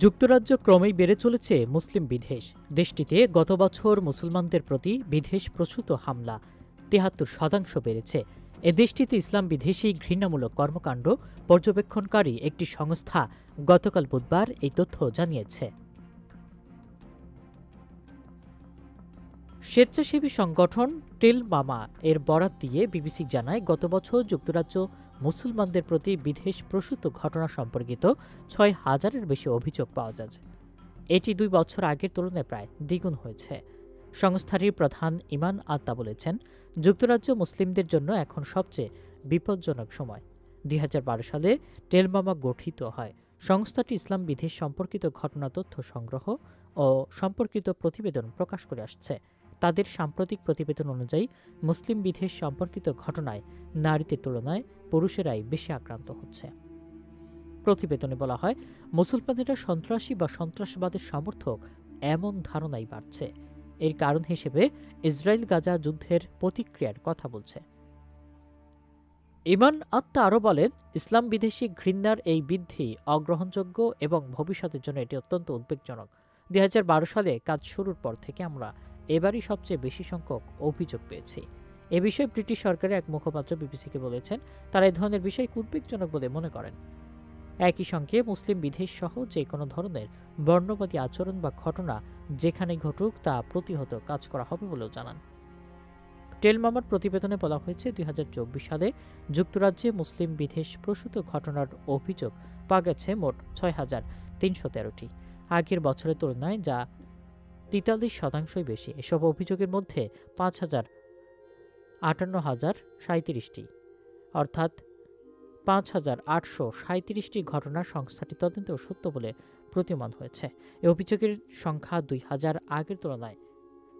যুক্তরাজ্য ক্রমেই বেড়ে চলেছে মুসলিম বিদ্বেষ। দেশটিতে গত বছর মুসলমানদের প্রতি বিদ্বেষপ্রসূত হামলা ৭৩% বেড়েছে। এ দেশটিতে ইসলাম বিদ্বেষী ঘৃণামূলক কর্মকাণ্ড পর্যবেক্ষণকারী একটি সংস্থা গতকাল বুধবার এই তথ্য জানিয়েছে। স্বেচ্ছাসেবী সংগঠন টেল মামা এর বরাত দিয়ে বিবিসি জানায়, গত বছর যুক্তরাজ্য মুসলমানদের প্রতি বিদ্বেষপ্রসূত ঘটনা সম্পর্কিত ৬,০০০-এর বেশি অভিযোগ পাওয়া যাচ্ছে। এটি ২ বছর আগের তুলনায় প্রায় দ্বিগুণ হয়েছে। সংস্থাটির প্রধান ইমান আত্মা বলেছেন, যুক্তরাজ্য মুসলিমদের জন্য এখন সবচেয়ে বিপজ্জনক সময়। ২০১২ সালে টেলমামা গঠিত হয়। সংস্থাটি ইসলাম বিদ্বেষ সম্পর্কিত ঘটনা তথ্য সংগ্রহ ও সম্পর্কিত প্রতিবেদন প্রকাশ করে আসছে। তাদের সাম্প্রতিক প্রতিবেদন অনুযায়ী মুসলিম বিদ্বেষ সম্পর্কিত ঘটনায় নারীদের তুলনায় পুরুষেরাই বেশি আক্রান্ত হচ্ছে। প্রতিবেদনে বলা হয়, মুসলমানেরা সন্ত্রাসী বা সন্ত্রাসবাদের সমর্থক এমন ধারণাই বাড়ছে। এর কারণ হিসেবে ইসরায়েল গাজা যুদ্ধের প্রতিক্রিয়ার কথা বলছে। ইমান আত্মা আরও বলেন, ইসলাম বিদ্বেষী ঘৃণার এই বৃদ্ধি অগ্রহণযোগ্য এবং ভবিষ্যতের জন্য এটি অত্যন্ত উদ্বেগজনক। ২০১২ সালে কাজ শুরুর পর থেকে আমরা এবারই সবচেয়ে বেশি সংখ্যক অভিযোগ পেয়েছি। এ বিষয়ে ব্রিটিশ সরকারের এক মুখপাত্র বিবিসিকে বলেছেন, তারা এ ধরনের বিষয়কে উদ্বেগজনক বলে মনে করেন। একই সঙ্গে মুসলিম বিদ্বেষ সহ যে কোনো ধরনের বর্ণবাদী আচরণ বা ঘটনা যেখানেই ঘটুক তা প্রতিহত কাজ করা হবে বলেও জানান। টেলমামার প্রতিবেদনে বলা হয়েছে, ২০২৪ সালে যুক্তরাজ্যে মুসলিম বিদ্বেষ প্রসূত ঘটনার অভিযোগ পাওয়া গেছে মোট ৬,৩১৩টি। আগের বছরের তুলনায় যা ৪৩% বেশি। এসব অভিযোগের মধ্যে ৫,৫৮,০৩৭টি অর্থাৎ ৫,৮৩৭টি ঘটনা সংস্থাটি তদন্তেও সত্য বলে প্রতীয়মান হয়েছে। এই অভিযোগের সংখ্যা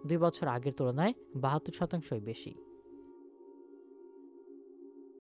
২ বছর আগের তুলনায় ৭২% বেশি।